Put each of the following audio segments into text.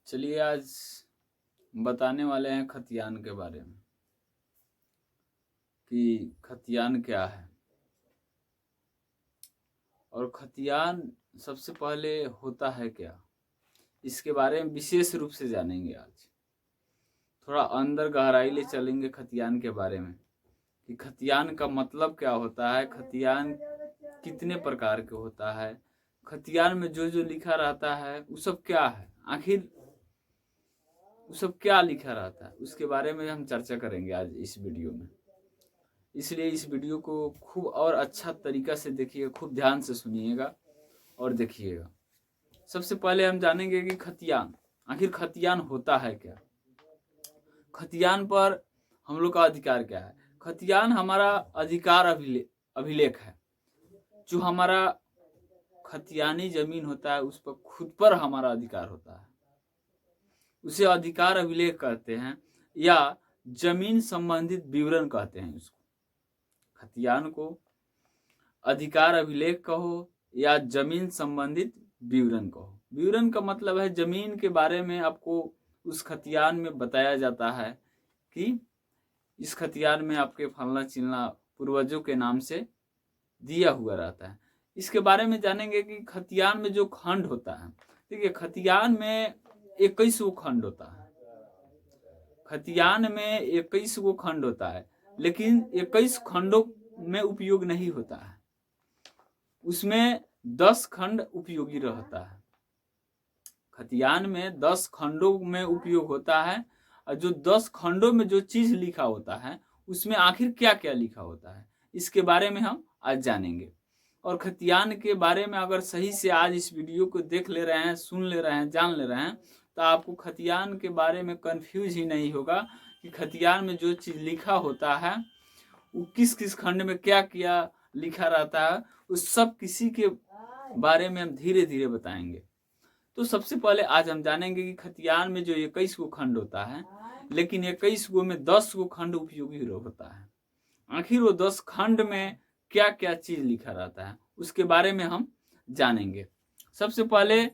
चलिए आज बताने वाले हैं खतियान के बारे में कि खतियान क्या है और खतियान सबसे पहले होता है क्या, इसके बारे में विशेष रूप से जानेंगे। आज थोड़ा अंदर गहराई ले चलेंगे खतियान के बारे में कि खतियान का मतलब क्या होता है, खतियान कितने प्रकार के होता है, खतियान में जो जो लिखा रहता है वो सब क्या है, आखिर वो सब क्या लिखा रहता है, उसके बारे में हम चर्चा करेंगे आज इस वीडियो में। इसलिए इस वीडियो को खूब और अच्छा तरीका से देखिएगा, खूब ध्यान से सुनिएगा और देखिएगा। सबसे पहले हम जानेंगे कि खतियान, आखिर खतियान होता है क्या, खतियान पर हम लोग का अधिकार क्या है। खतियान हमारा अधिकार अभिलेख है। जो हमारा खतियानी जमीन होता है उस पर खुद पर हमारा अधिकार होता है, उसे अधिकार अभिलेख कहते हैं या जमीन संबंधित विवरण कहते हैं। उसको खतियान को अधिकार अभिलेख कहो या जमीन संबंधित विवरण कहो। विवरण का मतलब है जमीन के बारे में आपको उस खतियान में बताया जाता है कि इस खतियान में आपके फलना चिलना पूर्वजों के नाम से दिया हुआ रहता है। इसके बारे में जानेंगे कि खतियान में जो खंड होता है, देखिए खतियान में 21 गो खंड होता है। खतियान में 21 गो खंड होता है, लेकिन 21 खंडों में उपयोग नहीं होता है, उसमें 10 खंड उपयोगी रहता है। खतियान में 10 खंडों में उपयोग होता है और जो 10 खंडों में जो चीज लिखा होता है उसमें आखिर क्या क्या लिखा होता है, इसके बारे में हम आज जानेंगे। और खतियान के बारे में अगर सही से आज इस वीडियो को देख ले रहे हैं, सुन ले रहे हैं, जान ले रहे हैं, तो आपको खतियान के बारे में कंफ्यूज ही नहीं होगा कि खतियान में जो चीज लिखा होता है वो किस किस खंड में क्या क्या लिखा रहता है, उस सब किसी के बारे में हम धीरे धीरे बताएंगे। तो सबसे पहले आज हम जानेंगे कि खतियान में जो 21 गो खंड होता है, लेकिन 21 गो में 10 गो खंड उपयोगी होता है। आखिर वो 10 खंड में क्या क्या चीज लिखा रहता है उसके बारे में हम जानेंगे। सबसे पहले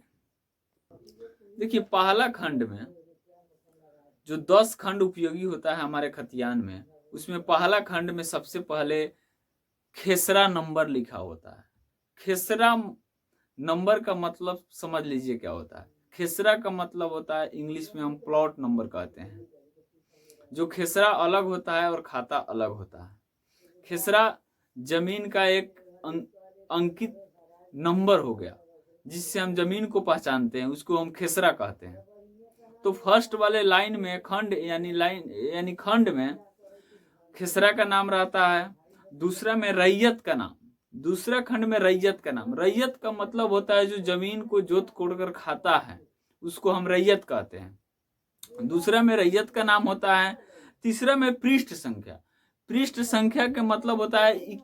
देखिए, पहला खंड में जो 10 खंड उपयोगी होता है हमारे खतियान में, उसमें पहला खंड में सबसे पहले खेसरा नंबर लिखा होता है। खेसरा नंबर का मतलब समझ लीजिए क्या होता है। खेसरा का मतलब होता है, इंग्लिश में हम प्लॉट नंबर कहते हैं। जो खेसरा अलग होता है और खाता अलग होता है। खेसरा जमीन का एक अंकित नंबर हो गया जिससे हम जमीन को पहचानते हैं, उसको हम खेसरा कहते हैं। तो फर्स्ट वाले लाइन में खंड यानी खंड में खेसरा का नाम रहता है। दूसरा में रैयत का नाम, दूसरा खंड में रैयत का नाम। रैयत का मतलब होता है जो जमीन को जोत कोड़ कर खाता है, उसको हम रैयत कहते हैं। दूसरा में रैयत का नाम होता है। तीसरा में पृष्ठ संख्या। पृष्ठ संख्या का मतलब होता है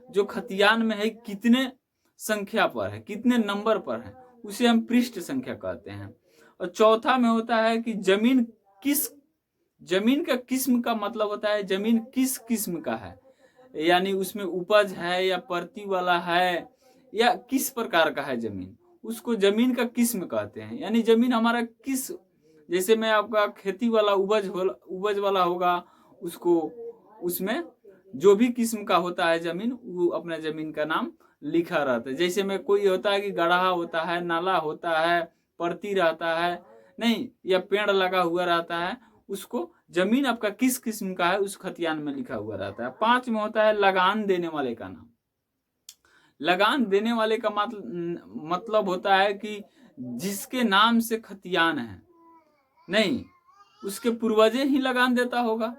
जो खतियान में है कितने संख्या पर है, कितने नंबर पर है, उसे हम पृष्ठ संख्या कहते हैं। और चौथा में होता है कि जमीन का किस्म का मतलब होता है जमीन किस किस्म का है, यानी उसमें उपज है या परती वाला है या किस प्रकार का है जमीन, उसको जमीन का किस्म कहते हैं। यानी जमीन हमारा किस, जैसे में आपका खेती वाला उपज वाला होगा, उसको उसमें जो भी किस्म का होता है जमीन, वो अपना जमीन का नाम लिखा रहता है। जैसे में कोई होता है कि गड्ढा होता है, नाला होता है, परती रहता है नहीं, या पेड़ लगा हुआ रहता है, उसको जमीन आपका किस किस्म का है उस खतियान में लिखा हुआ रहता है। 5 में होता है लगान देने वाले का नाम। लगान देने वाले का मतलब होता है कि जिसके नाम से खतियान है, नहीं उसके पूर्वजे ही लगान देता होगा।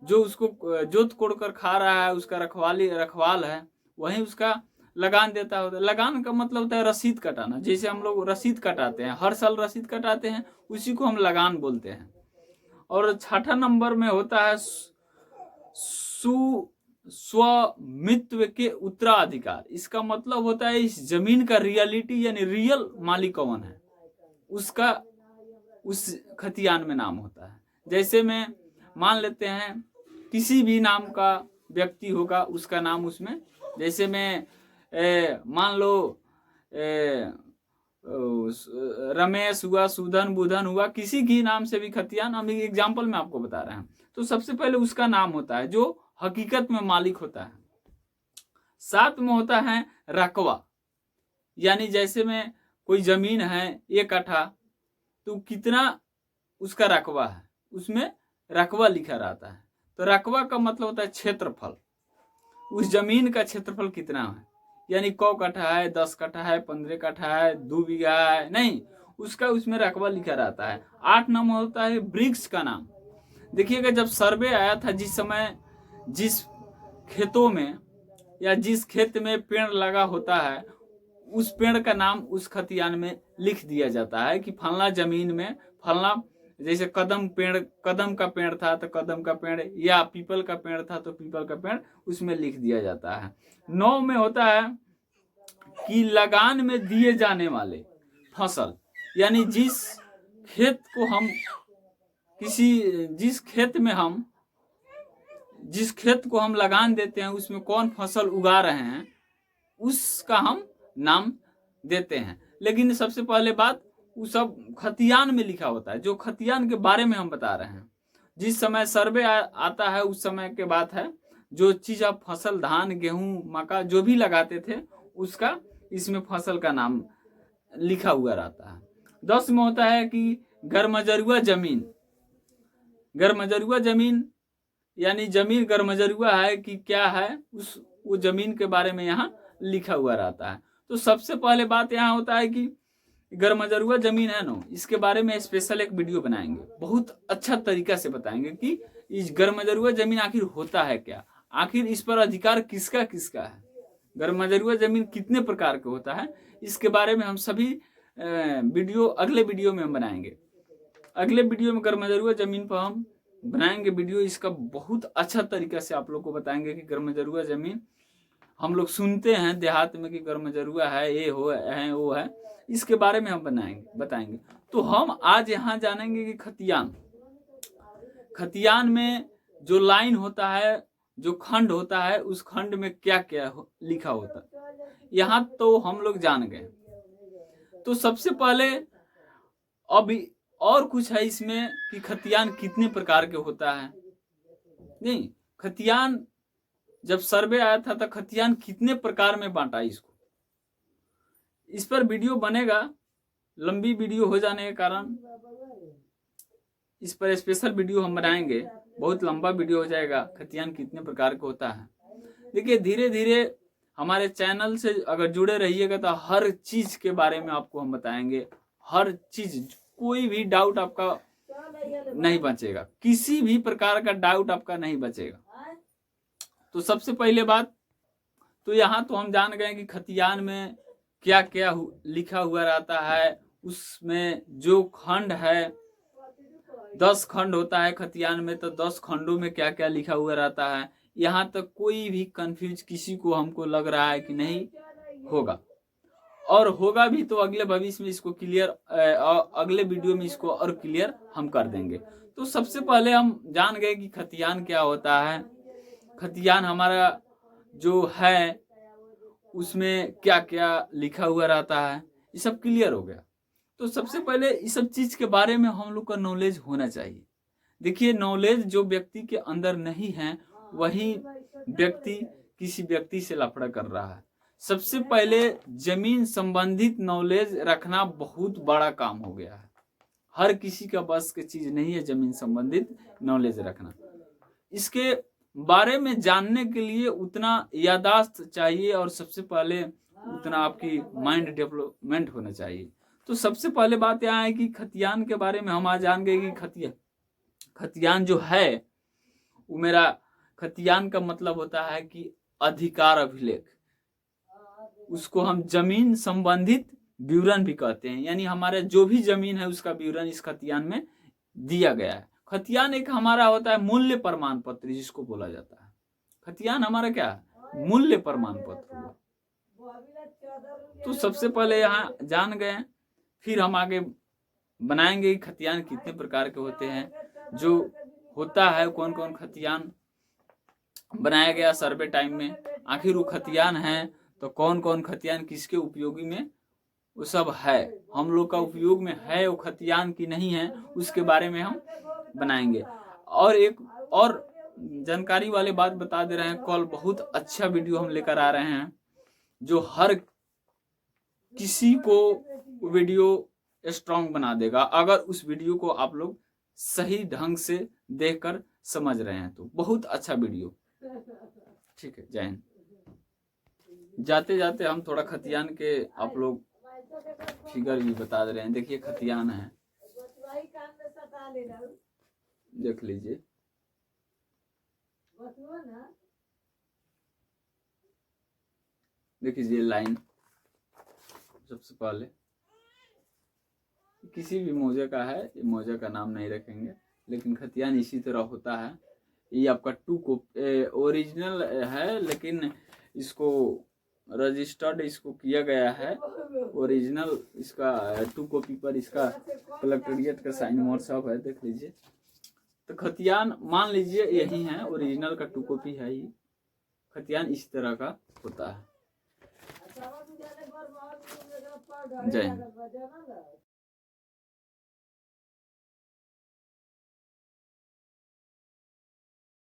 जो उसको जोत कोड़ कर खा रहा है, उसका रखवाल है, वही उसका लगान देता होता है। लगान का मतलब होता है रसीद कटाना। जैसे हम लोग रसीद कटाते हैं, हर साल रसीद कटाते हैं, उसी को हम लगान बोलते हैं। और छठा नंबर में होता है स्वामित्व के उत्तराधिकार। इसका मतलब होता है इस जमीन का रियलिटी यानी रियल मालिक कौन है, उसका उस खतियान में नाम होता है। जैसे में मान लेते हैं किसी भी नाम का व्यक्ति होगा, उसका नाम उसमें, जैसे में मान लो रमेश हुआ, सुधन, बुधन हुआ, किसी भी नाम से भी खतियान, हम एग्जाम्पल में आपको बता रहे हैं। तो सबसे पहले उसका नाम होता है जो हकीकत में मालिक होता है। साथ में होता है रकबा, यानी जैसे में कोई जमीन है 1 कट्ठा, तो कितना उसका रकबा है, उसमें रकबा लिखा रहता है। तो रकबा का मतलब होता है क्षेत्रफल, उस जमीन का क्षेत्रफल कितना है, यानी 100 कट्ठा है, 10 कट्ठा है, 15 कट्ठा है, 2 बीघा है, नहीं, उसका उसमें रकबा लिखा रहता है। 8 नंबर होता है वृक्ष का नाम। देखिएगा जब सर्वे आया था, जिस समय जिस खेतों में या जिस खेत में पेड़ लगा होता है, उस पेड़ का नाम उस खतियान में लिख दिया जाता है कि फलना जमीन में फलना, जैसे कदम का पेड़ था तो कदम का पेड़, या पीपल का पेड़ था तो पीपल का पेड़, उसमें लिख दिया जाता है। 9 में होता है कि लगान में दिए जाने वाले फसल, यानी जिस खेत को हम लगान देते हैं, उसमें कौन फसल उगा रहे हैं, उसका हम नाम देते हैं। लेकिन सबसे पहले बात, वो सब खतियान में लिखा होता है, जो खतियान के बारे में हम बता रहे हैं। जिस समय सर्वे आता है उस समय के बात है, जो चीज आप फसल, धान, गेहूं, मक्का जो भी लगाते थे, उसका इसमें फसल का नाम लिखा हुआ रहता है। 10 में होता है कि गरमजरुआ जमीन, यानी जमीन गरमजरुआ है कि क्या है, वो जमीन के बारे में यहाँ लिखा हुआ रहता है। तो सबसे पहले बात यहाँ होता है कि गरमजरुआ जमीन है ना, इसके बारे में स्पेशल एक वीडियो बनाएंगे, बहुत अच्छा तरीका से बताएंगे कि इस गरमजरुआ जमीन आखिर होता है क्या, आखिर इस पर अधिकार किसका किसका है, गरमजरुआ जमीन कितने प्रकार का होता है, इसके बारे में हम सभी वीडियो अगले वीडियो में हम बनाएंगे। अगले वीडियो में गरमजरुआ जमीन पर हम बनाएंगे वीडियो, इसका बहुत अच्छा तरीका से आप लोग को बताएंगे कि गरमजरुआ जमीन हम लोग सुनते हैं देहात में कि गरमजरुआ है, ये हो है वो है, इसके बारे में हम बताएंगे। तो हम आज यहाँ जानेंगे कि खतियान में जो लाइन होता है, जो खंड होता है, उस खंड में क्या क्या लिखा होता है, यहाँ तो हम लोग जान गए। तो सबसे पहले अभी और कुछ है इसमें कि खतियान कितने प्रकार के होता है। नहीं, खतियान जब सर्वे आया था तो खतियान कितने प्रकार में बांटा, इसको, इस पर वीडियो बनेगा, लंबी वीडियो हो जाने के कारण इस पर स्पेशल वीडियो हम बनाएंगे, बहुत लंबा वीडियो हो जाएगा, खतियान कितने प्रकार का होता है। देखिए धीरे धीरे हमारे चैनल से अगर जुड़े रहिएगा तो हर चीज के बारे में आपको हम बताएंगे, हर चीज, कोई भी डाउट आपका नहीं बचेगा, किसी भी प्रकार का डाउट आपका नहीं बचेगा। तो सबसे पहले बात तो यहाँ तो हम जान गए कि खतियान में क्या क्या लिखा हुआ रहता है, उसमें जो खंड है 10 खंड होता है खतियान में, तो 10 खंडों में क्या क्या लिखा हुआ रहता है। यहाँ तक कोई भी कंफ्यूज किसी को हमको लग रहा है कि नहीं होगा, और होगा भी तो अगले भविष्य में इसको क्लियर, अगले वीडियो में इसको और क्लियर हम कर देंगे। तो सबसे पहले हम जान गए कि खतियान क्या होता है, खतियान हमारा जो है उसमें क्या क्या लिखा हुआ रहता है, ये सब क्लियर हो गया। तो सबसे पहले इस सब चीज के बारे में हम लोग का नॉलेज होना चाहिए। देखिए नॉलेज जो व्यक्ति के अंदर नहीं है, वही व्यक्ति किसी व्यक्ति से लफड़ा कर रहा है। सबसे पहले जमीन संबंधित नॉलेज रखना बहुत बड़ा काम हो गया है, हर किसी का बस की चीज नहीं है जमीन संबंधित नॉलेज रखना। इसके बारे में जानने के लिए उतना यादाश्त चाहिए, और सबसे पहले उतना आपकी माइंड डेवलपमेंट होना चाहिए। तो सबसे पहले बात यहाँ है कि खतियान के बारे में हम आज जान गए कि खतियान जो है वो मेरा, खतियान का मतलब होता है कि अधिकार अभिलेख, उसको हम जमीन संबंधित विवरण भी कहते हैं, यानी हमारा जो भी जमीन है उसका विवरण इस खतियान में दिया गया है। खतियान एक हमारा होता है मूल्य प्रमाण पत्र, जिसको बोला जाता है। खतियान हमारा क्या है, मूल्य प्रमाण पत्र हुआ। तो सबसे पहले यहाँ जान गए, फिर हम आगे बनाएंगे कि खतियान कितने प्रकार के होते हैं, जो होता है कौन कौन खतियान बनाया गया सर्वे टाइम में, आखिर वो खतियान है तो कौन कौन खतियान किसके उपयोगी में वो सब है, हम लोग का उपयोग में है, वो खतियान की नहीं है, उसके बारे में हम बनाएंगे। और एक और जानकारी वाले बात बता दे रहे हैं, कल बहुत अच्छा वीडियो हम लेकर आ रहे हैं जो हर किसी को वीडियो स्ट्रांग बना देगा, अगर उस वीडियो को आप लोग सही ढंग से देखकर समझ रहे हैं तो। बहुत अच्छा वीडियो, ठीक है। जय हिंद। जाते जाते हम थोड़ा खतियान के आप लोग फिगर भी बता दे रहे हैं। देखिए खतियान है, देख लीजिए, देखिए लाइन सबसे पहले किसी भी मोजे का है, ये मोजे का नाम नहीं रखेंगे, लेकिन खतियान इसी तरह होता है। ये आपका ओरिजिनल है, लेकिन इसको रजिस्टर्ड इसको किया गया है ओरिजिनल, इसका 2 कॉपी पर इसका कलेक्टोरिएट का साइन मोर सब है, देख लीजिए। तो खतियान मान लीजिए यही है, ओरिजिनल का 2 कॉपी है ये। खतियान इस तरह का होता है। जय हिंद।